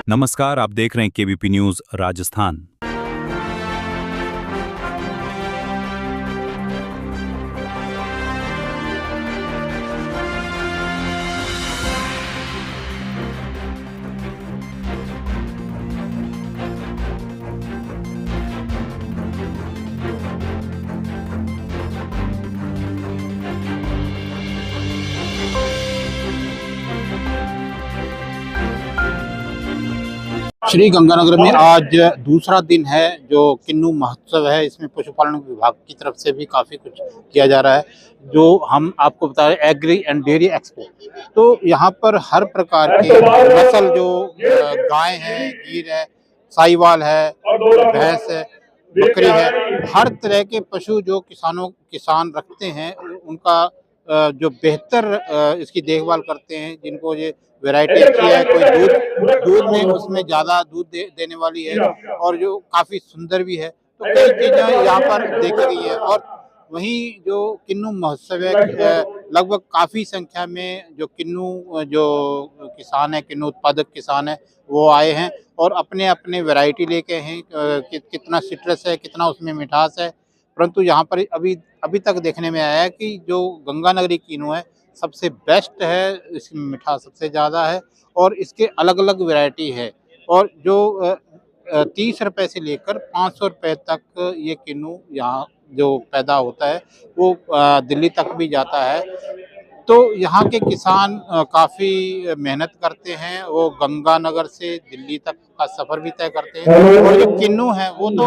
नमस्कार, आप देख रहे हैं केबीपी न्यूज राजस्थान। श्री गंगानगर में आज दूसरा दिन है जो किन्नू महोत्सव है। इसमें पशुपालन विभाग की तरफ से भी काफ़ी कुछ किया जा रहा है। जो हम आपको बता रहे एग्री एंड डेयरी एक्सपो, तो यहाँ पर हर प्रकार के नस्ल जो गाय है, गीर है, साहिवाल है, भैंस है, बकरी है, हर तरह के पशु जो किसान रखते हैं उनका जो बेहतर इसकी देखभाल करते हैं, जिनको ये वैरायटी अच्छी है, कोई दूध में उसमें ज़्यादा दूध देने वाली है और जो काफ़ी सुंदर भी है, तो कई चीज़ें यहाँ पर देखी गई है। और वहीं जो किन्नू महोत्सव है, लगभग काफ़ी संख्या में जो किन्नू जो किसान है, किन्नू उत्पादक किसान है, वो आए हैं और अपने अपने वैरायटी लेके हैं। कितना सिट्रस है, कितना उसमें मिठास है, परंतु यहाँ पर अभी तक देखने में आया है कि जो गंगानगरी किन्नू है सबसे बेस्ट है, इसमें मिठास सबसे ज़्यादा है और इसके अलग अलग वैरायटी है। और जो 30 रुपए से लेकर 500 रुपए तक ये किन्नू यहाँ जो पैदा होता है वो दिल्ली तक भी जाता है। तो यहाँ के किसान काफ़ी मेहनत करते हैं, वो गंगानगर से दिल्ली तक का सफ़र भी तय करते हैं। और जो किन्नू है वो तो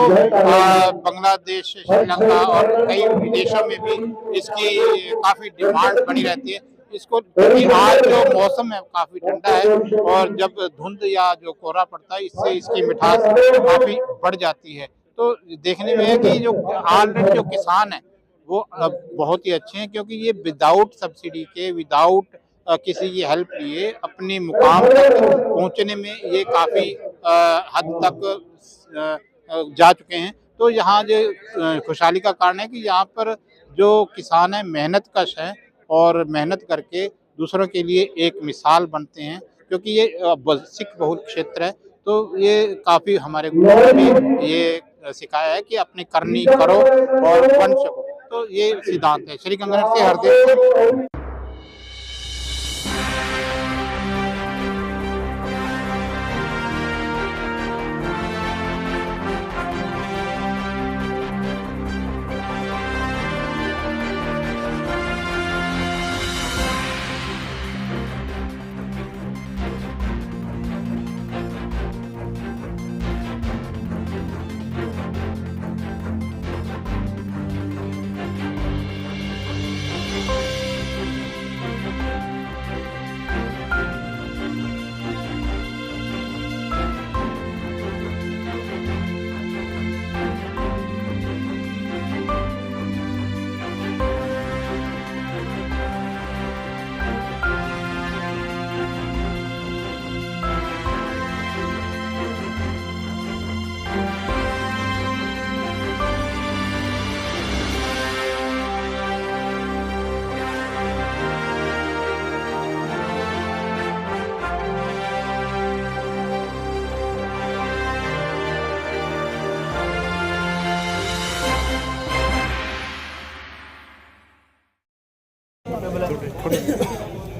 बांग्लादेश, श्रीलंका और कई विदेशों में भी इसकी काफ़ी डिमांड बनी रहती है। इसको क्योंकि आज जो मौसम है काफ़ी ठंडा है और जब धुंध या जो कोहरा पड़ता है इससे इसकी मिठास काफ़ी बढ़ जाती है। तो देखने में है कि जो ऑलरेडी जो किसान है वो बहुत ही अच्छे हैं, क्योंकि ये विदाउट सब्सिडी के, विदाउट किसी की हेल्प लिए अपने मुकाम तक पहुंचने में ये काफ़ी हद तक जा चुके हैं। तो यहाँ जो खुशहाली का कारण है कि यहाँ पर जो किसान है मेहनत कश है और मेहनत करके दूसरों के लिए एक मिसाल बनते हैं, क्योंकि ये सिख बहुल क्षेत्र है। तो ये काफ़ी हमारे गुरुओं ने भी ये सिखाया है कि अपनी करनी करो और बन सको। तो ये सिद्धांत है। श्री गंगानगर से हरदेव।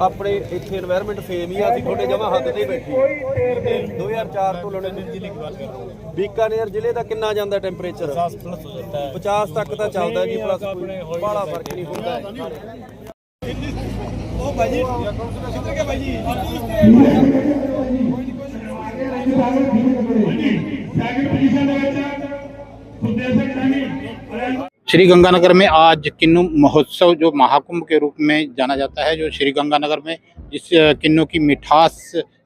ਆਪਣੇ ਇੱਥੇ এনवायरमेंट सेम ही ਅਸੀਂ ਤੁਹਾਡੇ ਜਮਾ ਹੱਦ ਤੇ ਬੈਠੀ 2004 ਤੋਂ ਲੈਣੇ ਜ਼ਿਲ੍ਹੇ ਦੀ ਬਾਤ ਕਰ ਰਹੇ ਹਾਂ। बीकानेर जिले ਦਾ ਕਿੰਨਾ ਜਾਂਦਾ ਟੈਂਪਰੇਚਰ 50 प्लस हो जाता है, 50 तक ਤਾਂ ਚੱਲਦਾ ਜੀ, ਪਲੱਸ ਕੋਈ ਬਾਹਲਾ ਫਰਕ ਨਹੀਂ ਹੁੰਦਾ ਉਹ ਭਾਜੀ ਕਿੱਧਰ ਗਿਆ ਭਾਜੀ सेकंड पोजीशन ਦੇ ਵਿੱਚ सुखदेव सिंह सैनी। श्री गंगानगर में आज किन्नू महोत्सव जो महाकुंभ के रूप में जाना जाता है, जो श्री गंगानगर में जिस किन्नू की मिठास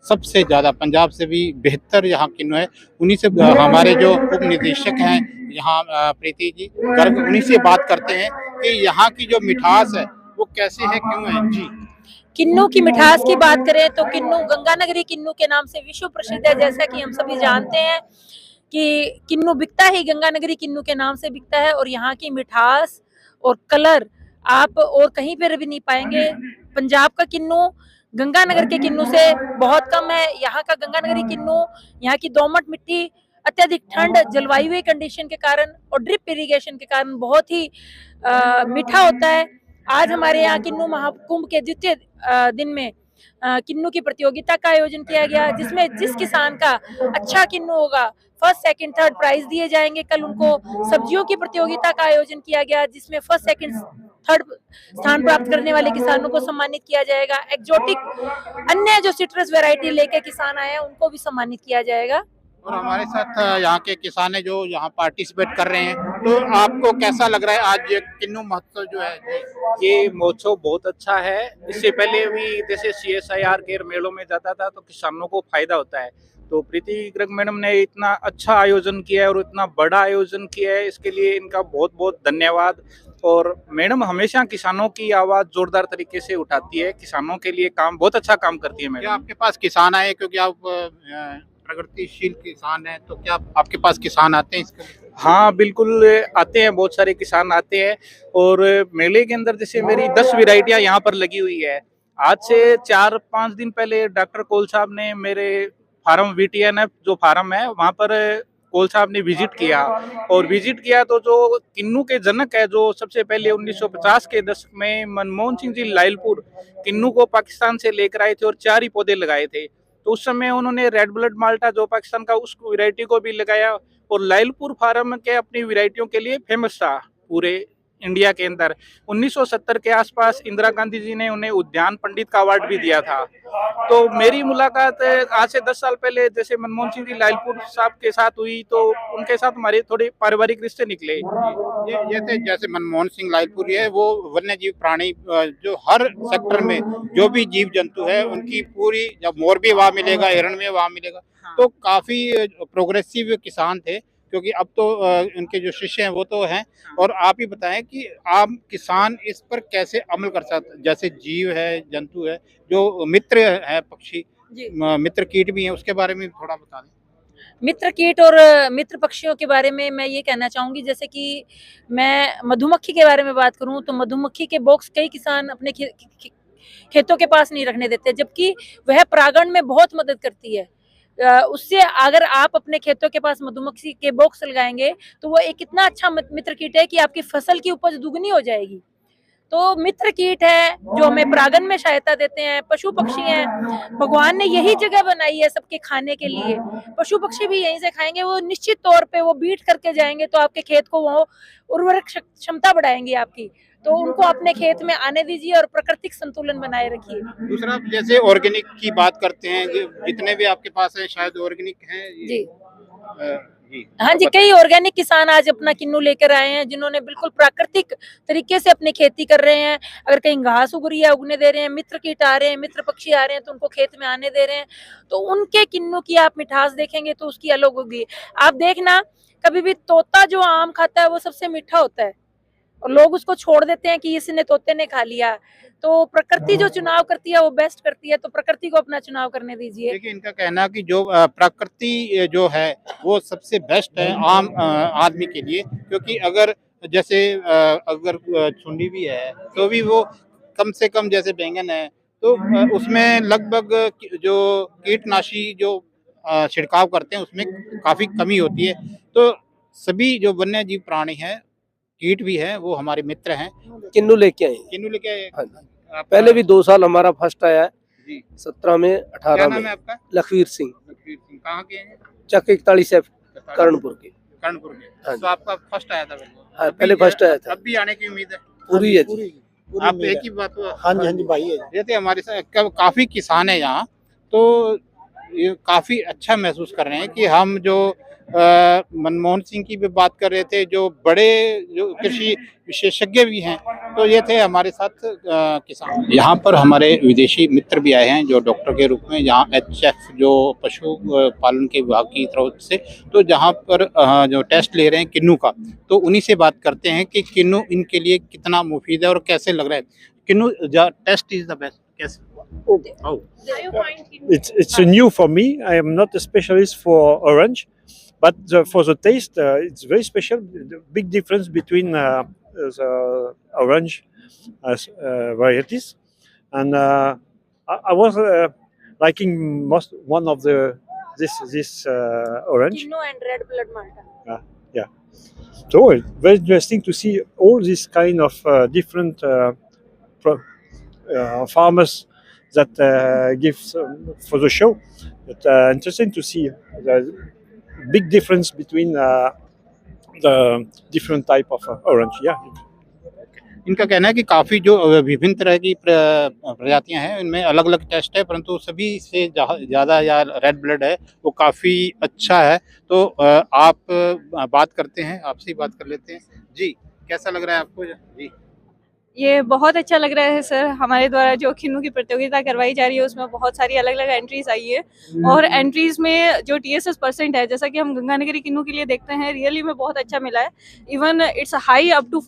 सबसे ज़्यादा, पंजाब से भी बेहतर यहाँ किन्नू है। उन्हीं से हमारे जो उप निदेशक हैं यहाँ प्रीति जी गर्ग, उन्हीं से बात करते हैं कि यहाँ की जो मिठास है वो कैसे है, क्यों है जी। किन्नू की मिठास की बात करें तो किन्नू गंगानगरी किन्नू के नाम से विश्व प्रसिद्ध है। जैसा कि हम सभी जानते हैं कि किन्नू बिकता ही गंगानगरी किन्नू के नाम से बिकता है और यहाँ की मिठास और कलर आप और कहीं पर भी नहीं पाएंगे। पंजाब का किन्नू गंगानगर के किन्नू से बहुत कम है। यहाँ का गंगानगरी किन्नू, यहाँ की दोमट मिट्टी, अत्यधिक ठंड, जलवायु कंडीशन के कारण और ड्रिप इरिगेशन के कारण बहुत ही मीठा होता है। आज हमारे यहाँ किन्नू महाकुंभ के द्वितीय दिन में किन्नू की प्रतियोगिता का आयोजन किया गया, जिसमें जिस किसान का अच्छा किन्नू होगा फर्स्ट सेकंड थर्ड प्राइज दिए जाएंगे। कल उनको सब्जियों की प्रतियोगिता का आयोजन किया गया, जिसमें फर्स्ट सेकंड थर्ड स्थान प्राप्त करने वाले किसानों को सम्मानित किया जाएगा। एक्जोटिक अन्य जो सिट्रस वैरायटी लेके किसान आए हैं उनको भी सम्मानित किया जाएगा। और हमारे साथ यहाँ के किसान है जो यहाँ पार्टिसिपेट कर रहे हैं, तो आपको कैसा लग रहा है आज ये किन्नू महोत्सव जो है? ये महोत्सव बहुत अच्छा है। इससे पहले भी जैसे CSIR के मेलों में जाता था तो किसानों को फायदा होता है। तो प्रीति गर्ग मैडम ने इतना अच्छा आयोजन किया है और इतना बड़ा आयोजन किया है, इसके लिए इनका बहुत बहुत धन्यवाद। और मैडम हमेशा किसानों की आवाज जोरदार तरीके से उठाती है, किसानों के लिए काम बहुत अच्छा काम करती है क्या मैडम। आपके पास किसान आए, क्योंकि आप प्रगतिशील किसान हैं, तो क्या आपके पास किसान आते हैं इसके लिए? हाँ बिल्कुल आते हैं, बहुत सारे किसान आते हैं। और मेले के अंदर जैसे मेरी 10 वैरायटियां यहाँ पर लगी हुई है। आज से 4-5 दिन पहले डॉक्टर कोल साहब ने मेरे फार्म VTNF जो फार्म है वहाँ पर कोल साहब ने विजिट किया। और विजिट किया तो जो किन्नू के जनक है, जो सबसे पहले 1950 के दशक में मनमोहन सिंह जी लाइलपुर किन्नू को पाकिस्तान से लेकर आए थे और 4 ही पौधे लगाए थे। तो उस समय उन्होंने रेड ब्लड माल्टा जो पाकिस्तान का, उस वैरायटी को भी लगाया। और लाइलपुर फार्म के अपनी वैरायटियों के लिए फेमस था पूरे इंडिया के अंदर। 1970 के आसपास इंदिरा गांधी जी ने उन्हें उद्यान पंडित का अवार्ड भी दिया था। तो मेरी मुलाकात आज से 10 साल पहले जैसे मनमोहन सिंह जी लाइलपुर साहब के साथ हुई, तो उनके साथ हमारे थोड़े पारिवारिक रिश्ते निकले। ये थे जैसे मनमोहन सिंह लाइलपुरी है, वो वन्य जीव प्राणी जो हर सेक्टर में जो भी जीव जंतु है उनकी पूरी, जब मोर भी वहाँ मिलेगा, हिरण भी वहाँ मिलेगा, तो काफी प्रोग्रेसिव किसान थे। क्योंकि अब तो उनके जो शिष्य हैं वो तो हैं। और आप ही बताएं कि आम किसान इस पर कैसे अमल कर सकते, जैसे जीव है, जंतु है, जो मित्र है, पक्षी मित्र कीट भी हैं, उसके बारे में थोड़ा बता दें। मित्र कीट और मित्र पक्षियों के बारे में मैं ये कहना चाहूंगी, जैसे कि मैं मधुमक्खी के बारे में बात करूं तो मधुमक्खी के बॉक्स कई किसान अपने खेतों के पास नहीं रखने देते, जबकि वह परागण में बहुत मदद करती है। उससे अगर आप अपने खेतों के पास मधुमक्खी के बॉक्स लगाएंगे तो वो एक इतना अच्छा मित्र कीट है कि आपकी फसल की उपज दुगनी हो जाएगी। तो मित्र कीट है जो हमें परागण में सहायता देते हैं। पशु पक्षी हैं, भगवान ने यही जगह बनाई है सबके खाने के लिए। पशु पक्षी भी यहीं से खाएंगे, वो निश्चित तौर पे वो बीट करके जाएंगे तो आपके खेत को वो उर्वरक क्षमता बढ़ाएंगे आपकी। तो उनको अपने खेत में आने दीजिए और प्राकृतिक संतुलन बनाए रखिए। दूसरा, जैसे ऑर्गेनिक की बात करते हैं, जितने भी आपके पास है शायद ऑर्गेनिक हैं जी। जी। हाँ जी, कई ऑर्गेनिक किसान आज अपना किन्नू लेकर आए हैं, जिन्होंने बिल्कुल प्राकृतिक तरीके से अपनी खेती कर रहे हैं। अगर कहीं घास उग रही है, उगने दे रहे हैं, मित्र कीट आ रहे हैं, मित्र पक्षी आ रहे हैं तो उनको खेत में आने दे रहे हैं। तो उनके किन्नू की आप मिठास देखेंगे तो उसकी अलग होगी। आप देखना, कभी भी तोता जो आम खाता है वो सबसे मीठा होता है और लोग उसको छोड़ देते हैं कि इसने, तोते ने खा लिया। तो प्रकृति जो चुनाव करती है वो बेस्ट करती है, तो प्रकृति को अपना चुनाव करने दीजिए। देखिए, इनका कहना है कि जो प्रकृति जो है वो सबसे बेस्ट है आम आदमी के लिए। क्योंकि अगर जैसे अगर सुंडी भी है तो भी वो कम से कम, जैसे बैंगन है तो उसमें लगभग जो कीटनाशी जो छिड़काव करते हैं उसमें काफी कमी होती है। तो सभी जो वन्य जीव प्राणी हैं, कीट भी है, वो हमारे मित्र हैं। किन्नू लेके आए। किन्नू लेके आए? हाँ जी। पहले भी 2 साल हमारा फर्स्ट आया है जी। 17 में, क्या 18 नाम में। है आपका? लखवीर सिंह, लखवीर सिंह। कहाँ के हैं? चक 41 F, कर्णपुर के। कर्णपुर के। हाँ तो आपका फर्स्ट आया था पहले? हाँ, पहले फर्स्ट आया था। अब भी आने की उम्मीद है? पूरी है जी। आप एक ही बात। हाँ जी भाई है। ये थे हमारे साथ काफी किसान है यहाँ, तो ये काफी अच्छा महसूस कर रहे हैं कि हम जो मनमोहन सिंह की भी बात कर रहे थे, जो बड़े जो कृषि विशेषज्ञ भी हैं, तो ये थे हमारे साथ किसान। यहाँ पर हमारे विदेशी मित्र भी आए हैं जो डॉक्टर के रूप में, यहाँ HF जो पशु पालन के विभाग की तरफ से, तो जहाँ पर जो टेस्ट ले रहे हैं किन्नू का, तो उन्हीं से बात करते हैं कि किन्नू इनके लिए कितना मुफीद है और कैसे लग रहा है। किन्नू टेस्ट इज द बेस्ट, कैसे? It's new for me. I am not a specialist for orange, but for the taste, it's very special. The big difference between the orange varieties, and I was liking most one of this orange. Kinnu and red blood Malta. So it's very interesting to see all these kind of different farmers that give for the show. But interesting to see the big difference between the different type of orange. Yeah. इनका कहना है कि काफ़ी जो विभिन्न तरह की प्रजातियां हैं उनमें अलग अलग टेस्ट है, परंतु सभी से ज़्यादा या रेड ब्लड है वो काफ़ी अच्छा है। तो आप बात करते हैं, आपसे ही बात कर लेते हैं जी, कैसा लग रहा है आपको जी? ये बहुत अच्छा लग रहा है सर। हमारे द्वारा जो किन्नू की प्रतियोगिता करवाई जा रही है उसमें बहुत सारी अलग अलग एंट्रीज आई है और एंट्रीज में जो TSS% है, जैसा कि हम गंगानगरी किन्नू के लिए देखते हैं, रियली में बहुत अच्छा मिला है। Even it's high up to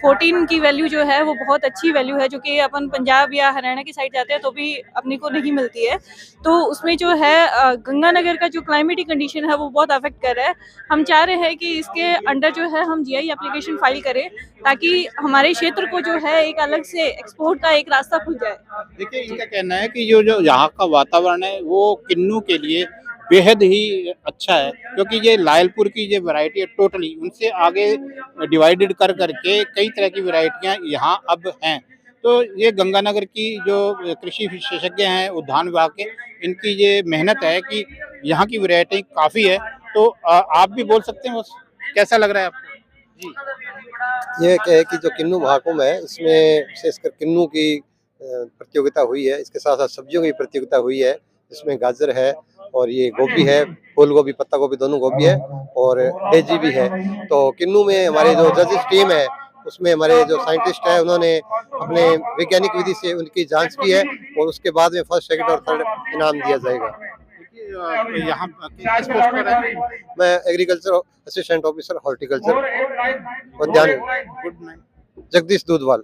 14 की वैल्यू जो है वो बहुत अच्छी वैल्यू है, जो कि अपन पंजाब या हरियाणा की साइड जाते हैं तो भी अपने को नहीं मिलती है। तो उसमें जो है गंगानगर का जो क्लाइमेटिक कंडीशन है वो बहुत अफेक्ट कर रहा है। हम चाह रहे हैं कि इसके अंडर जो है हम GI एप्लीकेशन फाइल करें ताकि हमारे क्षेत्र को जो है एक अलग से एक्सपोर्ट का एक रास्ता खुल जाए। देखिए, इनका कहना है कि जो यहाँ का वातावरण है वो किन्नू के लिए बेहद ही अच्छा है, क्योंकि ये लायलपुर की जो वैरायटी है टोटली उनसे आगे डिवाइडेड कर करके कई तरह की वैरायटियाँ यहाँ अब हैं। तो ये गंगानगर की जो कृषि विशेषज्ञ हैं उद्यान विभाग के, इनकी ये मेहनत है कि यहाँ की वैरायटी काफ़ी है। तो आप भी बोल सकते हैं, बस कैसा लग रहा है आपको जी? ये क्या है कि जो किन्नू महाकुंभ है इसमें विशेषकर किन्नू की प्रतियोगिता हुई है, इसके साथ साथ सब्जियों की प्रतियोगिता हुई है, जिसमें गाजर है और ये गोभी है, फूल गोभी, पत्ता गोभी, दोनों गोभी है और डेजी भी है। तो किन्नू में हमारी जो जजेस टीम है उसमें हमारे जो साइंटिस्ट है उन्होंने अपने वैज्ञानिक विधि से उनकी जांच की है और उसके बाद में फर्स्ट, सेकंड और थर्ड इनाम दिया जाएगा। यहाँ किस पोस्ट पर है? मैं एग्रीकल्चर असिस्टेंट ऑफिसर हॉर्टिकल्चर उद्यान, जगदीश दूधवाल।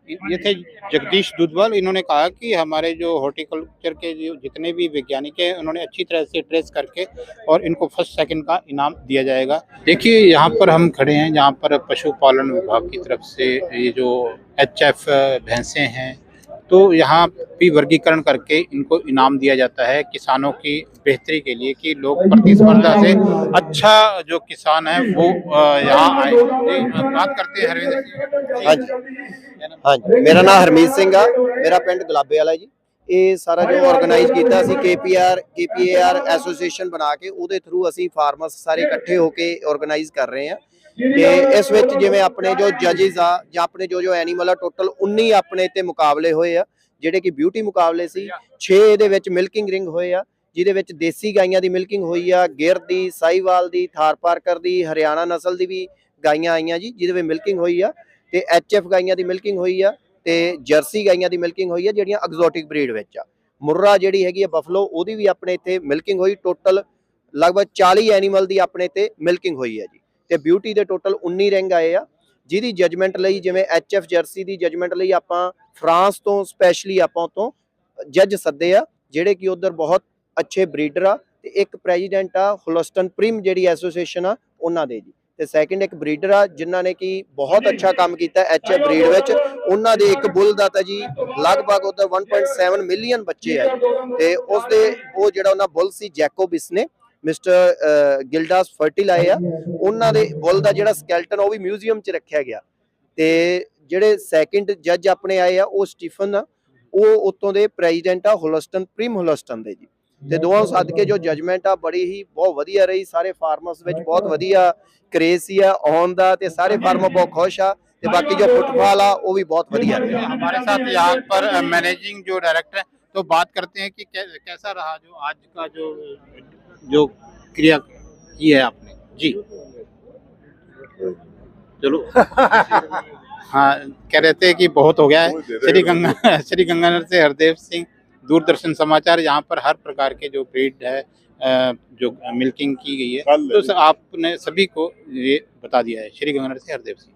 ये थे जगदीश दूधवाल। इन्होंने कहा कि हमारे जो हॉर्टिकल्चर के जो जितने भी वैज्ञानिक हैं उन्होंने अच्छी तरह से ट्रेस करके और इनको फर्स्ट, सेकंड का इनाम दिया जाएगा। देखिए, यहाँ पर हम खड़े हैं जहाँ पर पशुपालन विभाग की तरफ से ये जो HF भैंसें हैं तो यहाँ भी वर्गीकरण करके इनको इनाम दिया जाता है किसानों की बेहतरी के लिए, कि लोग प्रतिस्पर्धा से अच्छा जो किसान है वो यहाँ आए। बात करते हैं हरविंदर जी। हाँ जी, हाँ जी, मेरा नाम हरमीत सिंह है, मेरा पिंड गुलाबे वाला जी। ਇਹ ਸਾਰਾ ਜੋ ਆਰਗੇਨਾਈਜ਼ ਕੀਤਾ ਸੀ KPAR ਐਸੋਸੀਏਸ਼ਨ ਬਣਾ ਕੇ, ਉਹਦੇ ਥਰੂ ਅਸੀਂ ਫਾਰਮਰਸ ਸਾਰੇ ਇਕੱਠੇ ਹੋ ਕੇ ਆਰਗੇਨਾਈਜ਼ ਕਰ ਰਹੇ ਹਾਂ। ਤੇ ਇਸ ਵਿੱਚ ਜਿਵੇਂ ਆਪਣੇ ਜੋ ਜੱਜਸ ਆ ਜਾਂ ਆਪਣੇ ਜੋ ਐਨੀਮਲ ਆ, ਟੋਟਲ 19 ਆਪਣੇ ਤੇ ਮੁਕਾਬਲੇ ਹੋਏ ਆ, ਜਿਹੜੇ ਕਿ ਬਿਊਟੀ ਮੁਕਾਬਲੇ ਸੀ। 6 ਇਹਦੇ ਵਿੱਚ ਮਿਲਕਿੰਗ ਰਿੰਗ ਹੋਏ ਆ, ਜਿਹਦੇ ਵਿੱਚ ਦੇਸੀ ਗਾਈਆਂ ਦੀ ਮਿਲਕਿੰਗ ਹੋਈ ਆ, ਗਿਰ ਦੀ, ਸਾਈਵਾਲ ਦੀ, ਥਾਰ ਪਾਰਕਰ ਦੀ, ਹਰਿਆਣਾ ਨਸਲ ਦੀ ਵੀ ਗਾਈਆਂ ਆਈਆਂ ਜੀ, ਜਿਹਦੇ ਵਿੱਚ ਮਿਲਕਿੰਗ ਹੋਈ ਆ। ਤੇ HF ਗਾਈਆਂ ਦੀ ਮਿਲਕਿੰਗ ਹੋਈ ਆ ਤੇ ਜਰਸੀ ਗਾਈਆਂ ਦੀ ਮਿਲਕਿੰਗ ਹੋਈ ਆ, ਜਿਹੜੀਆਂ ਐਗਜ਼ੋਟਿਕ ਬਰੀਡ ਵਿੱਚ ਆ। ਮੁर्रा ਜਿਹੜੀ ਹੈਗੀ ਆ ਬਫਲੋ, ਉਹਦੀ ਵੀ ਆਪਣੇ ਇੱਥੇ ਮਿਲਕਿੰਗ ਹੋਈ। ਟੋਟਲ ਲਗਭਗ 40 ਐਨੀਮਲ ਦੀ ਆਪਣੇ ਤੇ ਮਿਲਕਿੰਗ ਹੋਈ ਹੈ ਜੀ। ਤੇ ਬਿਊਟੀ ਦੇ ਟੋਟਲ 19 ਰਿੰਗ ਆਏ ਆ, ਜਿਹਦੀ ਜਜਮੈਂਟ ਲਈ ਜਿਵੇਂ HF ਜਰਸੀ ਦੀ ਜਜਮੈਂਟ ਲਈ ਆਪਾਂ ਫਰਾਂਸ ਤੋਂ ਸਪੈਸ਼ਲੀ ਆਪਾਂ ਤੋਂ ਜੱਜ ਸੱਦੇ ਆ, ਜਿਹੜੇ ਕਿ ਉਧਰ ਬਹੁਤ ਅੱਛੇ ਬਰੀਡਰ ਆ। ਤੇ ਇੱਕ ਪ੍ਰੈਜ਼ੀਡੈਂਟ ਆ ਹੋਲਸਟਨ ਪ੍ਰਿਮ ਜਿਹੜੀ ਐਸੋਸੀਏਸ਼ਨ ਆ ਉਹਨਾਂ ਦੇ ਜੀ। ਤੇ ਸੈਕਿੰਡ ਇੱਕ ਬਰੀਡਰ ਆ ਜਿਨ੍ਹਾਂ ਨੇ ਕਿ ਬਹੁਤ ਅੱਛਾ ਕੰਮ ਕੀਤਾ HF ਬਰੀਡ ਵਿੱਚ। ਉਹਨਾਂ ਦੇ ਇੱਕ ਬੁੱਲ ਦਾ ਤਾਂ ਜੀ ਲਗਭਗ ਉਧਰ 1.7 ਮਿਲੀਅਨ ਬੱਚੇ ਆ ਜੀ। ਤੇ ਉਸ ਦੇ ਉਹ ਜਿਹੜਾ ਉਹਨਾਂ ਬੁੱਲ ਸੀ ਜੈਕੋਬਿਸ ਨੇ, ਮਿਸਟਰ ਗਿਲਡਾਸ ਫਰਟਿਲ ਆਏ ਆ, ਉਹਨਾਂ ਦੇ ਬੁੱਲ ਦਾ ਜਿਹੜਾ ਸਕੈਲਟਨ ਉਹ ਵੀ ਮਿਊਜ਼ੀਅਮ 'ਚ ਰੱਖਿਆ ਗਿਆ। ਤੇ ਜਿਹੜੇ ਸੈਕਿੰਡ ਜੱਜ ਆਪਣੇ ਆਏ ਆ ਉਹ ਸਟੀਫਨ ਆ, ਉਹ ਉੱਤੋਂ ਦੇ ਪ੍ਰੈਜ਼ੀਡੈਂਟ ਆ ਹੋਲਸਟਨ ਪ੍ਰਿਮ ਹੋਲਸਟਨ ਦੇ ਜੀ। ਤੇ ਦੋਵਾਂ ਸੱਦ ਕੇ ਜੋ ਜਜਮੈਂਟ ਆ ਬੜੀ ਹੀ ਬਹੁਤ ਵਧੀਆ ਰਹੀ। ਸਾਰੇ ਫਾਰਮਰਸ ਵਿੱਚ ਬਹੁਤ ਵਧੀਆ क्रेज सी है ऑन दा, ते सारे फार्मर बहुत खुश आ। ते बाकी जो फुटबॉल आ वो भी बहुत बढ़िया है। हमारे साथ यहाँ पर मैनेजिंग जो डायरेक्टर है, तो बात करते हैं कि कैसा रहा जो आज का जो क्रिया की है आपने जी। चलो हाँ, कह रहे थे कि बहुत हो गया है। श्री गंगानगर से हरदेव सिंह, दूरदर्शन समाचार। यहाँ पर हर प्रकार के जो ब्रीड है जो मिल्किंग की गई है, तो आपने सभी को ये बता दिया है। श्री गंगानगर से हरदेव सिंह।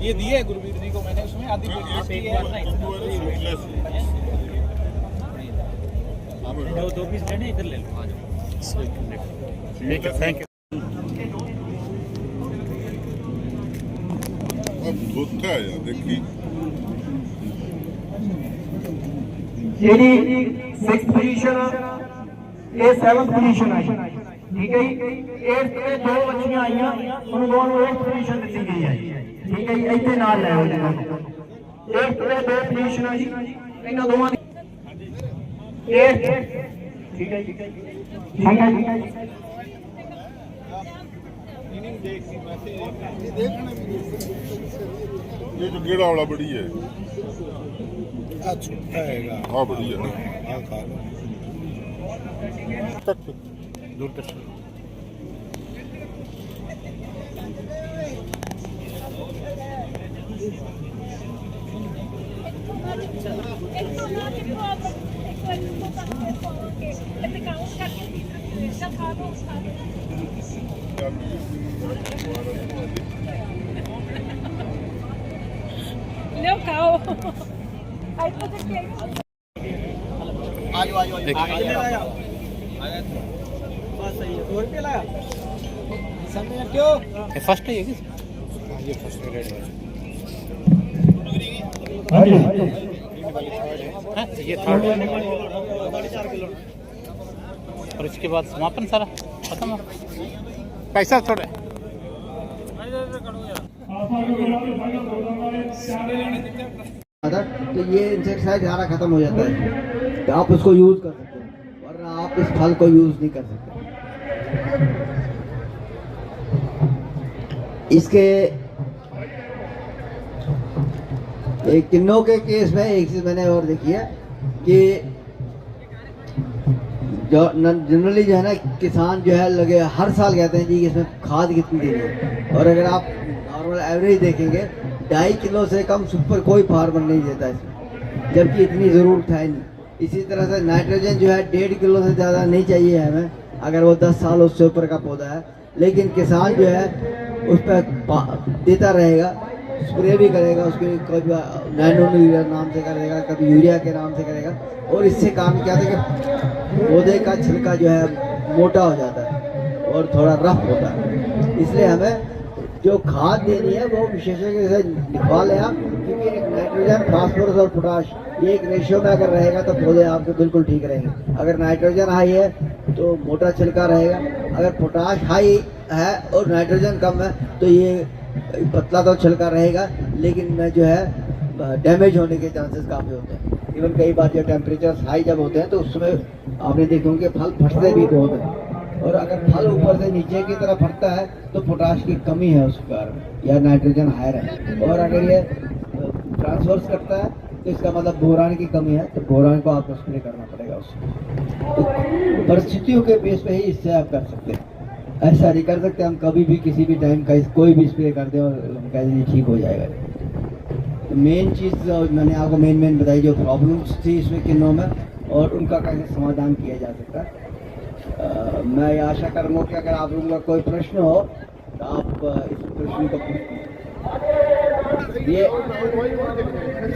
ये दिए गुरवीर जी को मैंने, उसमें आधी दो पीस लेने, इधर ले लो। धोखा है देखी ਜਿਹੜੀ 6th ਪੋਜੀਸ਼ਨ ਇਹ 7th ਪੋਜੀਸ਼ਨ ਆਈ ਠੀਕ ਹੈ ਜੀ 8th ਤੇ ਦੋ ਬੱਚੀਆਂ ਆਈਆਂ ਉਹਨਾਂ ਦੋਵਾਂ ਨੂੰ 8th ਪੋਜੀਸ਼ਨ ਦਿੱਤੀ ਗਈ ਹੈ ਠੀਕ ਹੈ ਜੀ ਇੱਥੇ ਨਾਲ ਲੈ ਆਓ ਜੀ 8th ਤੇ ਦੋ ਪੋਜੀਸ਼ਨਾਂ ਜੀ ਇਹਨਾਂ ਦੋਵਾਂ ਦੀ 8th ਠੀਕ ਹੈ ਜੀ ਠੀਕ ਹੈ ਜੀ ये जो गेड़ा वाला बड़ी है हाँ बढ़िया दूरदर्शन लो खाओ फर्स्ट है ये फर्स्ट रेड ये थर्ड और इसके बाद समापन सारा खत्म हो पैसा थोड़ा तो ये इंसेक्टिसाइड सारा खत्म हो जाता है तो आप उसको यूज कर सकते हैं वरना आप इस फल को यूज नहीं कर सकते। इसके एक किन्नों के केस में एक चीज मैंने और देखी है कि जो जनरली जो है ना किसान जो है लगे हर साल कहते हैं जी कि इसमें खाद कितनी देनी है और अगर आप नॉर्मल एवरेज देखेंगे 2.5 किलो से कम सुपर कोई फार्मर नहीं देता इसमें जबकि इतनी ज़रूरत है नहीं। इसी तरह से नाइट्रोजन जो है 1.5 किलो से ज़्यादा नहीं चाहिए हमें अगर वो 10 साल उससे ऊपर का पौधा है लेकिन किसान जो है उस पर देता रहेगा स्प्रे भी करेगा उसके कभी नैनो यूरिया नाम से करेगा कभी यूरिया के नाम से करेगा और इससे काम क्या था कि पौधे का छिलका जो है मोटा हो जाता है और थोड़ा रफ होता है। इसलिए हमें जो खाद देनी है वो विशेषज्ञ से लिखवा लें आप क्योंकि एक नाइट्रोजन फास्फोरस और पोटाश ये एक रेशियो में अगर रहेगा तो पौधे आपके बिल्कुल ठीक रहेंगे। अगर नाइट्रोजन हाई है तो मोटा छिलका रहेगा अगर पोटाश हाई है और नाइट्रोजन कम है तो ये पतला तो छिलका रहेगा लेकिन जो है डैमेज होने के चांसेस काफ़ी होते हैं। इवन कई बार जो टेम्परेचर हाई जब होते हैं तो उस समय आपने देखे होंगे फल फटते भी बहुत हैं और अगर फल ऊपर से नीचे की तरफ फटता है तो पोटाश की कमी है उस कारण या नाइट्रोजन हायर है और अगर ये ट्रांसवर्स करता है तो इसका मतलब बोरान की कमी है तो बोरान को आपको स्प्रे करना पड़ेगा उसमें। तो परिस्थितियों के बेस पे ही इससे आप कर सकते हैं ऐसा नहीं कर सकते हम कभी भी किसी भी टाइम का कोई भी स्प्रे कर दें और हम कह दें ठीक हो जाएगा। तो मेन चीज़ मैंने आपको मेन बताई जो प्रॉब्लम्स थी इसमें किन्नों में और उनका कैसे समाधान किया जा सकता है। मैं ये आशा करूँगा कि अगर आप लोगों का कोई प्रश्न हो तो आप इस प्रश्न को पूछें। ये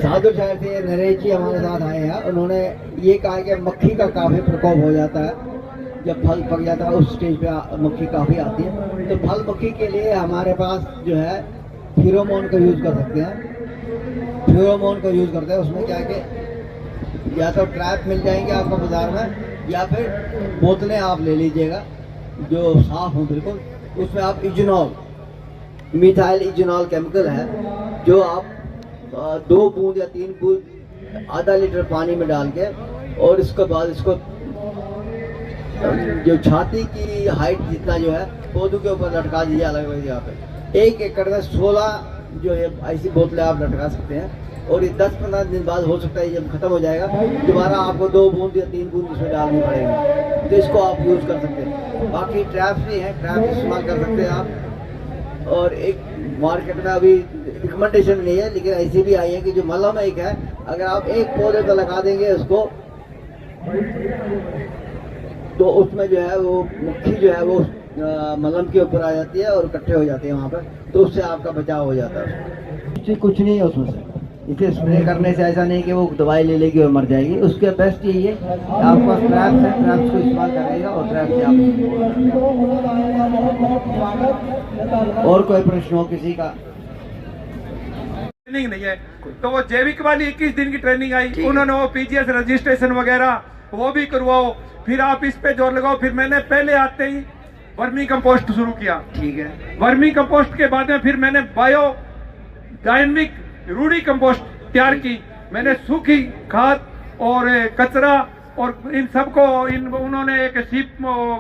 साधु शायर थे नरेश जी हमारे साथ आए हैं उन्होंने ये कहा कि मक्खी का काफ़ी प्रकोप हो जाता है जब फल पक जाता है उस स्टेज पे मक्खी काफ़ी आती है तो फल मक्खी के लिए हमारे पास जो है फेरोमोन का यूज़ कर सकते हैं। फेरोमोन का यूज़ करते हैं उसमें क्या है कि या तो ट्रैप मिल जाएंगे आपको बाजार में या फिर बोतलें आप ले लीजिएगा जो साफ़ हो बिल्कुल उसमें आप इजनॉल मिथाइल इजनॉल केमिकल है जो आप 2 बूंद या 3 बूंद आधा लीटर पानी में डाल के और इसके बाद इसको जो छाती की हाइट जितना जो है पौधों के ऊपर लटका दीजिए अलग अलग जगह पे 1 एकड़ में 16 जो है ऐसी बोतलें आप लटका सकते हैं और ये 10-15 दिन बाद हो सकता है जब खत्म हो जाएगा दोबारा आपको 2 बूंद या 3 बूंद इसमें डालनी पड़ेगी तो इसको आप यूज़ कर सकते हैं। बाकी ट्रैप्स भी हैं ट्रैप इस्तेमाल कर सकते हैं आप और एक मार्केट में अभी रिकमेंडेशन नहीं है लेकिन ऐसी भी आई है कि जो मलहम एक है अगर आप एक पौधे पर लगा देंगे उसको तो उसमें जो है वो मक्खी जो है वो मलहम के ऊपर आ जाती है और इकट्ठे हो जाते हैं वहाँ पर तो उससे आपका बचाव हो जाता है। कुछ नहीं है उसमें से इसे स्प्रे करने से ऐसा नहीं कि वो दवाई ले लेगी और मर जाएगी। उसके बेस्ट यही है कि आपके पास ट्रैप्स है, ट्रैप्स को इस्तेमाल करेगा और ट्रैप से आप। और कोई प्रश्न हो किसी का? ट्रेनिंग नहीं है तो वो जैविक वाली 21 दिन की ट्रेनिंग आई, उन्होंने वो पीजीएस रजिस्ट्रेशन वगैरह वो भी करवाओ, फिर आप इस पे जोर लगाओ। फिर मैंने पहले आते ही वर्मी कंपोस्ट शुरू किया। ठीक है। वर्मी कंपोस्ट के बाद में फिर मैंने बायो डायनेमिक रूढ़ी कंपोस्ट तैयार की। मैंने सूखी खाद और कचरा और इन सबको उन्होंने एक सीप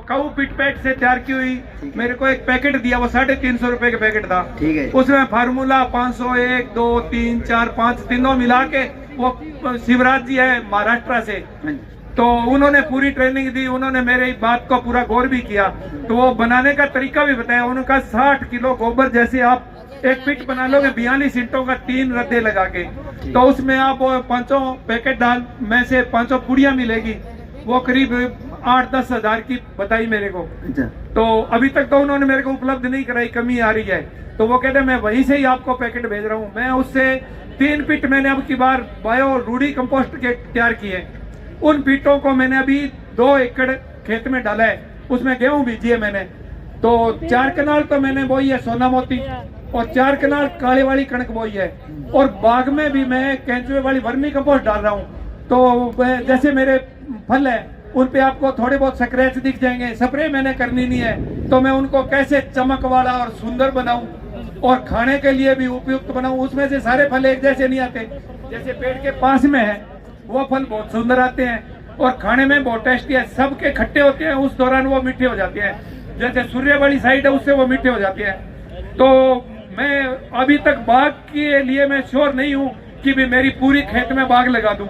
काऊ पिट पैक से तैयार की हुई। मेरे को एक पैकेट दिया, वो 350 रुपए का पैकेट था। ठीक है। उसमें फार्मूला 501, 2, 3, 4, 5 तीनों मिला के, वो शिवराज जी है महाराष्ट्र से, तो उन्होंने पूरी ट्रेनिंग दी। उन्होंने मेरे बात को पूरा गौर भी किया, तो वो बनाने का तरीका भी बताया। उनका 60 किलो गोबर जैसे आप एक पिट बना लोगे 42 ईंटों का 3 रद्दे लगा के, तो उसमें आप 5 पैकेट डाल में से 5 पुड़िया मिलेगी, वो करीब 8-10 हजार की बताई मेरे को। तो अभी तक तो उन्होंने मेरे को उपलब्ध नहीं कराई, कमी आ रही है। तो वो कहते मैं वहीं से ही आपको पैकेट भेज रहा हूँ। मैं उससे 3 पिट मैंने अब की बार बायो रूढ़ी कंपोस्ट के तैयार किए। उन पीटों को मैंने अभी 2 एकड़ खेत में डाला है, उसमें गेहूं बीजी है मैंने। तो 4 कनाल तो मैंने बोई है सोना मोती और 4 कनाल काले वाली कणक बोई है। और बाग में भी मैं केंचुए वाली वर्मी कंपोस्ट डाल रहा हूँ। तो जैसे मेरे फल है उन पे आपको थोड़े बहुत स्क्रैच दिख जाएंगे, स्प्रे मैंने करनी नहीं है, तो मैं उनको कैसे चमक वाला और सुंदर बनाऊं और खाने के लिए भी उपयुक्त बनाऊं। उसमें से सारे फल एक जैसे नहीं आते, जैसे पेड़ के पास में है वो फल बहुत सुंदर आते हैं और खाने में बहुत टेस्टी है। सबके खट्टे होते हैं, उस दौरान वो मीठे हो जाते हैं। जैसे सूर्य वाली साइड है उससे वो मीठे हो जाते हैं। तो मैं अभी तक बाग के लिए मैं श्योर नहीं हूँ कि भी मेरी पूरी खेत में बाग लगा दूं।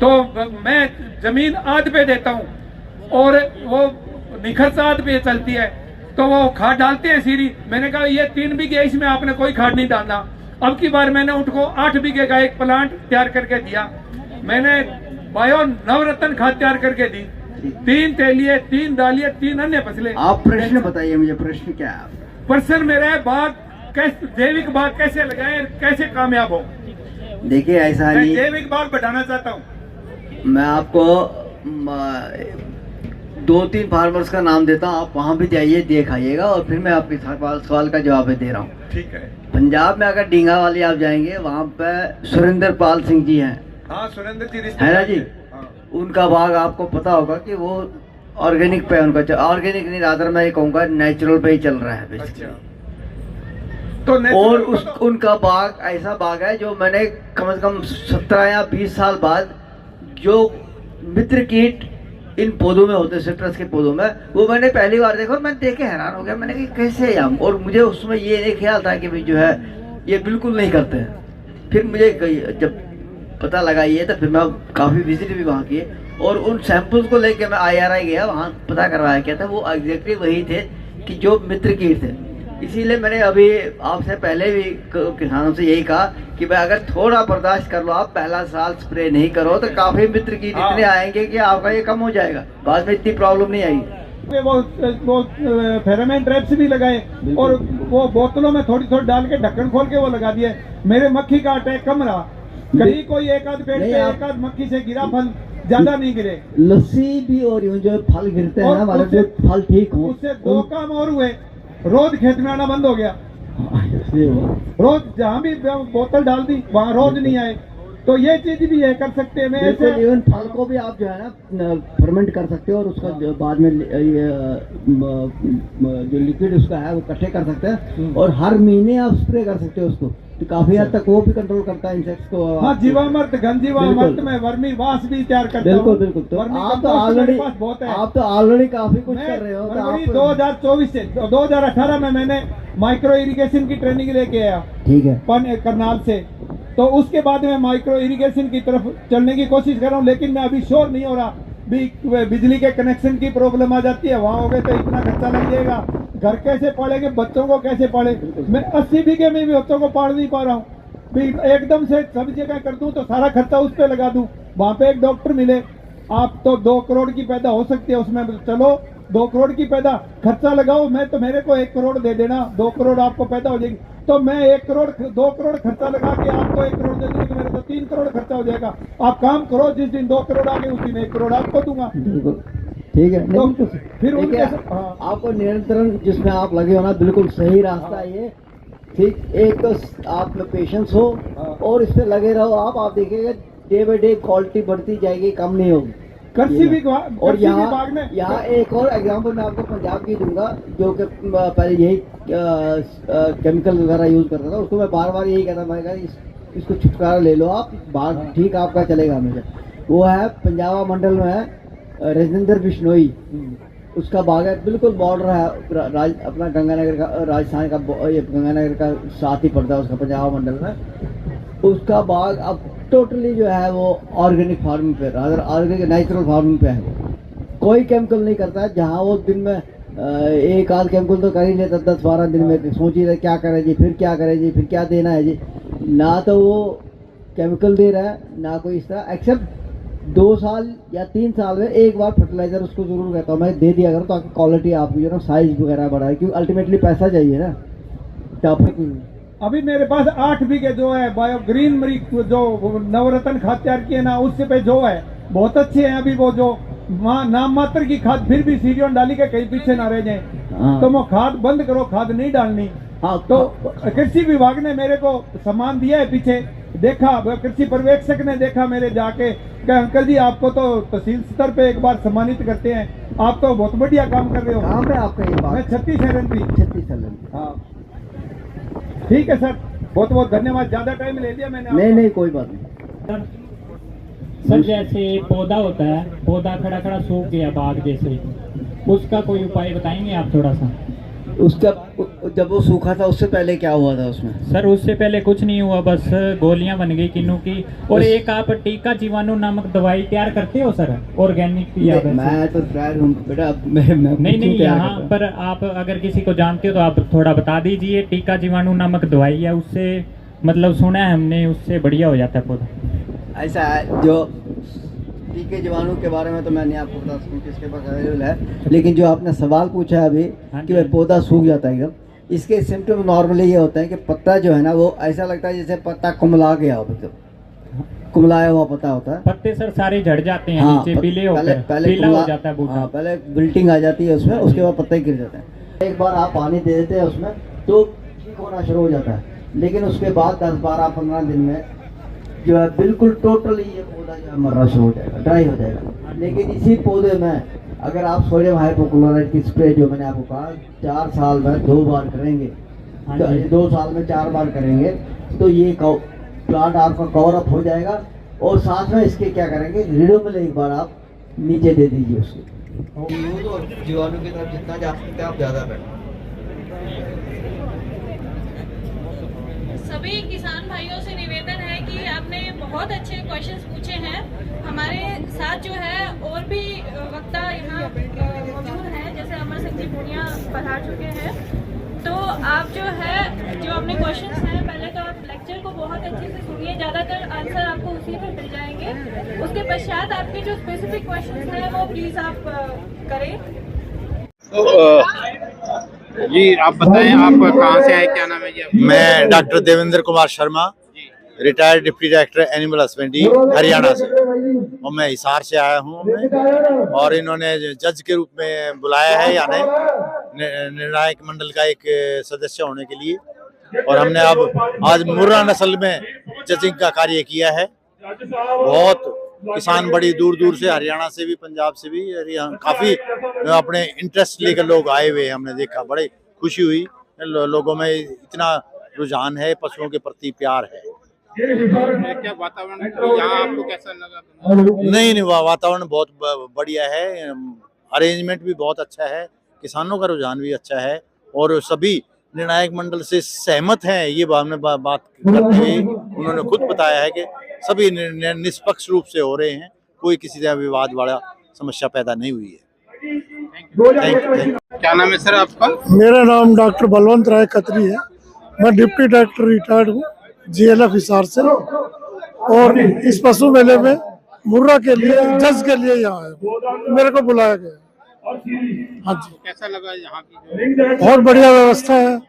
तो मैं जमीन आध पे देता हूँ और वो निखर आध पे चलती है, तो वो खाद डालते हैं सीरी। मैंने कहा ये 3 बीघे, इसमें आपने कोई खाद नहीं डालना। अब की बार मैंने उनको 8 बीघे का एक प्लांट तैयार करके दिया। मैंने बायो नवरत्न खाद तैयार करके दी, 3 तेलिए, 3 दालिए, 3 अन्य फसलें। आप प्रश्न बताइए मुझे, प्रश्न क्या है? प्रश्न मेरा है बाग कैसे, जैविक बाग कैसे लगाए, कैसे कामयाब हो? देखिए ऐसा मैं नहीं, जैविक बाग बढ़ाना चाहता हूँ। मैं आपको 2-3 फार्मर्स का नाम देता हूँ, आप वहाँ भी जाइए, देख आइएगा और फिर मैं आपके सवाल का जवाब दे रहा हूँ। ठीक है। पंजाब में अगर डींगा वाली आप जाएंगे, वहाँ पे सुरेंद्र पाल सिंह जी हैं। हाँ, सुरेंद्र जी है ना जी। हाँ। उनका बाग आपको पता होगा कि वो ऑर्गेनिक पे, उनका ऑर्गेनिक नहीं, रादर मैं ये कहूँगा नेचुरल पे ही चल रहा है बेसिकली। तो और उनका बाग ऐसा बाग है जो मैंने कम से कम 17 या 20 साल बाद, जो मित्र कीट इन पौधों में होते, सिट्रस के पौधों में, वो मैंने पहली बार देखा और मैं देख के हैरान हो गया। मैंने कहा कैसे हम, और मुझे उसमें ये नहीं ख्याल था कि भाई जो है ये बिल्कुल नहीं करते हैं। फिर मुझे जब पता लगा ये, तो फिर मैं काफ़ी विजिट भी वहाँ किए और उन सैंपल्स को लेके मैं IRI गया, वहाँ पता करवाया क्या था, वो एग्जैक्टली वही थे कि जो मित्र कीट थे। इसीलिए मैंने अभी आपसे पहले भी किसानों से यही कहा कि भाई अगर थोड़ा बर्दाश्त कर लो, आप पहला साल स्प्रे नहीं करो तो काफ़ी मित्र कीट इतने आएंगे कि आपका ये कम हो जाएगा, बाद में इतनी प्रॉब्लम नहीं आएगी। वो फेरोमोन ट्रैप्स भी लगाए और वो बोतलों में थोड़ी थोड़ी डाल के ढक्कन खोल के वो लगा दिए। मेरे मक्खी का अटैक कम रहा, कहीं कोई एक आध पेड़ पे एक आध मक्खी से गिरा फल, ज्यादा नहीं गिरे। लस्सी भी और यूं जो फल गिरते हैं हमारे, जो फल ठीक हो, उससे 2 काम और हुए। रोज खेत में आना बंद हो गया, रोज जहाँ भी बोतल डाल दी वहाँ रोज नहीं आए। तो ये चीज भी है, कर सकते हैं। मैं इवन फल को भी आप जो है ना फर्मेंट कर सकते हो और उसका जो बाद में जो लिक्विड उसका है वो इकट्ठे कर सकते हैं और हर महीने आप स्प्रे कर सकते हो उसको, तो काफी हद तक वो भी कंट्रोल करता है इंसेक्ट्स को। हाँ, जीवामृत, घन जीवामृत में वर्मी वास भी तैयार करता हूं। बिल्कुल बिल्कुल। तो आप तो ऑलरेडी काफी कुछ कर रहे हो। तो 2024 से 2018 में मैंने माइक्रो इरिगेशन की ट्रेनिंग लेके आया, ठीक है, करनाल से। तो उसके बाद में माइक्रो इरिगेशन की तरफ चलने की कोशिश कर रहा हूँ, लेकिन मैं अभी श्योर नहीं हो रहा। बिजली के कनेक्शन की प्रॉब्लम आ जाती है, वहाँ हो गए तो इतना खर्चा लग जाएगा, घर कैसे पालेंगे, बच्चों को कैसे पाले। मैं 80 बीघे में भी बच्चों को पाल नहीं पा रहा हूँ। एकदम से सब जगह कर दूं तो सारा खर्चा उस पर लगा दूं। वहाँ पे एक डॉक्टर मिले, आप तो 2 करोड़ की पैदा हो सकती है उसमें, चलो 2 करोड़ की पैदा खर्चा लगाओ, मैं तो मेरे को 1 करोड़ दे देना, 2 करोड़ आपको पैदा हो जाएगी, तो मैं 1 करोड़ 2 करोड़ खर्चा लगा के आपको 1 करोड़ दे दूंगा, तो मेरे को 3 करोड़ खर्चा हो जाएगा। आप काम करो, जिस दिन 2 करोड़ आ गए उस दिन 1 करोड़ आपको दूंगा। ठीक है, तो नहीं फिर ठीक उनके है, आपको निरंतर जिसमें आप लगे हो ना, बिल्कुल सही रास्ता है ये। ठीक, एक तो आप में पेशेंस हो और इस पे लगे रहो आप देखिएगा डे बाई डे क्वालिटी बढ़ती जाएगी, कम नहीं होगी। कृषि विभाग और यहाँ एक और एग्जांपल मैं आपको पंजाब की दूंगा, जो कि पहले यही केमिकल वगैरह यूज करता था, उसको मैं बार बार यही कहता, मैं कहा इसको छुटकारा ले लो आप, बात ठीक आपका चलेगा हमेशा। वो है पंजाबा मंडल में है राजेंद्र बिश्नोई, उसका बाग है, बिल्कुल बॉर्डर है अपना गंगानगर का, राजस्थान का, ये गंगानगर का साथ ही पड़ता है उसका, पंजाब मंडल में। उसका बाग अब टोटली जो है वो ऑर्गेनिक फार्मिंग पे, ऑर्गेनिक नेचुरल फार्मिंग पे है, कोई केमिकल नहीं करता है। जहाँ वो दिन में एक आध केमिकल तो कर ही लेता, 10-12 दिन में सोच ही रहे क्या करें जी, फिर क्या करें जी, फिर क्या देना है जी। ना तो वो केमिकल दे रहा है, ना कोई इस तरह, एक्सेप्ट 2 साल या 3 साल में एक बार फर्टिलाइजर उसको जरूर कहता हूँ मैं, दे दिया करो, ताकि क्वालिटी आपकी जो ना साइज वगैरह बढ़ाए, क्योंकि अल्टीमेटली पैसा चाहिए ना। अभी मेरे पास 8 बीघे जो है बायो ग्रीन मरी जो नवरत्न खाद तैयार किए ना, उससे पे जो है बहुत अच्छे हैं। अभी वो जो नाम मात्र की खाद, फिर भी सीरियन डाली के कहीं पीछे ना रह जाए, तो वो खाद बंद करो, खाद नहीं डालनी। तो कृषि विभाग ने मेरे को सम्मान दिया है, पीछे देखा कृषि पर्यवेक्षक ने देखा मेरे जाके, क्या अंकल जी आपको तो तहसील स्तर पे एक बार सम्मानित करते हैं, आप तो बहुत बढ़िया काम कर रहे हो। कहाँ पे आपका ये बात? मैं छत्तीसगढ़। हाँ ठीक है सर, बहुत बहुत धन्यवाद, ज्यादा टाइम ले लिया मैंने। नहीं कोई बात नहीं सर। जैसे पौधा होता है, पौधा खड़ा खड़ा सूख गया बाग जैसे, उसका कोई उपाय बताएंगे आप थोड़ा सा? उसका जब वो सूखा था उससे पहले क्या हुआ था उसमें? सर उससे पहले कुछ नहीं हुआ, बस गोलियां बन गई किन्नू की, और एक आप टीका जीवाणु नामक दवाई तैयार करते हो सर, ऑर्गेनिक? मैं तो ट्रायल हूँ बेटा, नहीं यहाँ पर आप अगर किसी को जानते हो तो आप थोड़ा बता दीजिए। टीका जीवाणु नामक दवाई है, उससे मतलब सुना है हमने, उससे बढ़िया हो जाता है पौधा। ऐसा है, जो टीके जीवाणु के बारे में तो मैं नहीं आपको बता सकूँ किसके पास अवेलेबल है, लेकिन जो आपने सवाल पूछा है अभी कि भाई पौधा सूख जाता है एकदम, इसके सिम्टम नॉर्मली ये होते हैं कि पत्ता जो है ना वो ऐसा लगता है जैसे पत्ता कुमला गया हो, मतलब कुमलाया हुआ पत्ता होता है। पत्ते सर सारे झड़ जाते हैं, नीचे पीले पीला हो जाता है बूटा। पहले विल्टिंग आ जाती है उसमें, उसके बाद पत्ते गिर जाते हैं। एक बार आप पानी दे देते हैं उसमें तो ठीक होना शुरू हो जाता है, लेकिन उसके बाद 10-12-15 दिन में जो है बिल्कुल टोटली ये पौधा जो है मरना शुरू हो जाएगा, ड्राई हो जाएगा। लेकिन इसी पौधे में अगर आप सोडियम हाइपोक्लोराइड की स्प्रे जो मैंने आपको कहा 4 साल में 2 बार करेंगे, तो 2 साल में 4 बार करेंगे, तो ये प्लांट आपका कवर अप हो जाएगा। और साथ में इसके क्या करेंगे, रिडोमिल एक बार आप नीचे दे दीजिए उसके, जीवाणु की तरफ जितना जा सकते हैं आप ज़्यादा बेटर। सभी किसान भाइयों से निवेदन है कि आपने बहुत अच्छे क्वेश्चंस पूछे हैं। हमारे साथ जो है और भी वक्ता यहाँ मौजूद हैं, जैसे अमर सिंह जी पूर्णिया पधार चुके हैं। तो आप जो है, जो अपने क्वेश्चंस हैं, पहले तो आप लेक्चर को बहुत अच्छे से सुनिए, ज़्यादातर आंसर आपको उसी में मिल जाएंगे। उसके पश्चात आपके जो स्पेसिफिक क्वेश्चंस हैं वो प्लीज़ आप करें। जी आप बताएं, आप कहाँ से आए, क्या नाम है जी? मैं doctor Devendra Kumar Sharma, retired deputy director animal husbandry Haryana से, और मैं हिसार से आया हूँ। और इन्होंने जज के रूप में बुलाया है, यानी निर्णायक मंडल का एक सदस्य होने के लिए, और हमने अब आज मुर्रा नस्ल में जजिंग का कार्य किया है। बहुत किसान बड़ी दूर दूर से, हरियाणा से भी, पंजाब से भी, यहाँ काफी अपने इंटरेस्ट लेकर लोग आए हुए हैं। हमने देखा, बड़ी खुशी हुई, लोगों में इतना रुझान है, पशुओं के प्रति प्यार है। क्या वातावरण यहाँ आपको कैसा लगा? नहीं, वातावरण बहुत बढ़िया है, अरेंजमेंट भी बहुत अच्छा है, किसानों का रुझान भी अच्छा है, और सभी निर्णायक मंडल से सहमत हैं। ये हमने बात करते हुए उन्होंने खुद बताया है कि सभी निष्पक्ष रूप से हो रहे हैं, कोई किसी तरह विवाद वाला समस्या पैदा नहीं हुई है। Thank you. क्या नाम है सर आपका? मेरा नाम डॉक्टर बलवंत राय खत्री है, मैं डिप्टी डायरेक्टर रिटायर्ड हूँ GLF हिसार से, और इस पशु मेले में मुर्रा के लिए, जज के लिए यहाँ आया, मेरे को बुलाया गया। हाँ जी, कैसा लगा यहाँ की जो बहुत बढ़िया व्यवस्था है,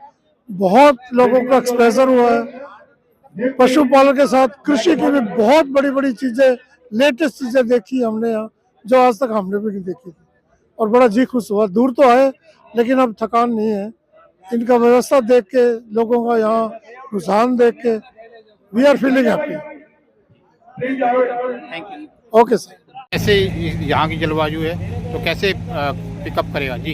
बहुत लोगों को एक्सपोजर हुआ है। पशुपालन के साथ कृषि की भी बहुत बड़ी बड़ी चीजें, लेटेस्ट चीजें देखी हमने यहाँ, जो आज तक हमने भी नहीं देखी थी, और बड़ा जी खुश हुआ। दूर तो आए लेकिन अब थकान नहीं है। इनका व्यवस्था देख के, लोगों का यहाँ रुझान देख के, we are feeling happy. Thank you. Okay sir. कैसे यहाँ की जलवायु है तो कैसे पिकअप करेगा जी?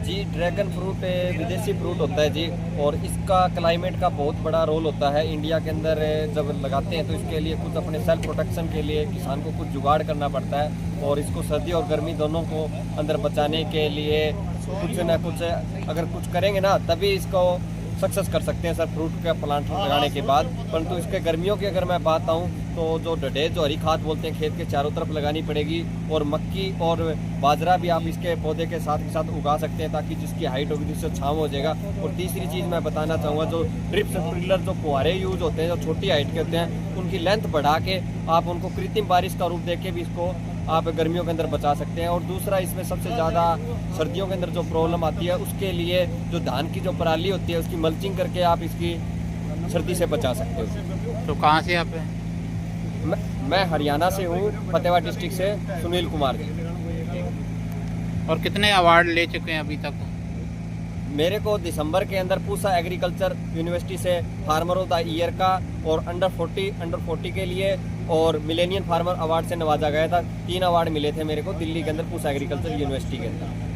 जी, ड्रैगन फ्रूट विदेशी फ्रूट होता है जी, और इसका क्लाइमेट का बहुत बड़ा रोल होता है। इंडिया के अंदर जब लगाते हैं तो इसके लिए कुछ अपने सेल्फ प्रोटेक्शन के लिए किसान को कुछ जुगाड़ करना पड़ता है, और इसको सर्दी और गर्मी दोनों को अंदर बचाने के लिए कुछ ना कुछ अगर कुछ करेंगे ना तभी इसको सक्सेस कर सकते हैं सर, फ्रूट का प्लांट लगाने के बाद। परंतु इसके गर्मियों की अगर मैं बात आऊँ तो जो डडेज, जो हरी खाद बोलते हैं, खेत के चारों तरफ लगानी पड़ेगी, और मक्की और बाजरा भी आप इसके पौधे के साथ उगा सकते हैं, ताकि जिसकी हाइट होगी जिससे छांव हो जाएगा। और तीसरी चीज़ मैं बताना चाहूँगा, जो ड्रिप स्प्रिंकलर जो फुहारे यूज होते हैं, जो छोटी हाइट के होते हैं, उनकी लेंथ बढ़ा के आप उनको कृत्रिम बारिश का रूप दे के भी इसको आप गर्मियों के अंदर बचा सकते हैं। और दूसरा, इसमें सबसे ज़्यादा सर्दियों के अंदर जो प्रॉब्लम आती है, उसके लिए जो धान की जो पराली होती है उसकी मल्चिंग करके आप इसकी सर्दी से बचा सकते हो। तो कहाँ से आप हैं? मैं हरियाणा से हूँ, फतेहाबाद डिस्ट्रिक्ट से सुनील कुमार जी। और कितने अवार्ड ले चुके हैं अभी तक? मेरे को दिसंबर के अंदर पूसा एग्रीकल्चर यूनिवर्सिटी से फार्मर ऑफ द ईयर का, और अंडर 40 के लिए, और मिलेनियम फार्मर अवार्ड से नवाजा गया था। 3 अवार्ड मिले थे मेरे को दिल्ली के अंदर पूसा एग्रीकल्चर यूनिवर्सिटी के अंदर।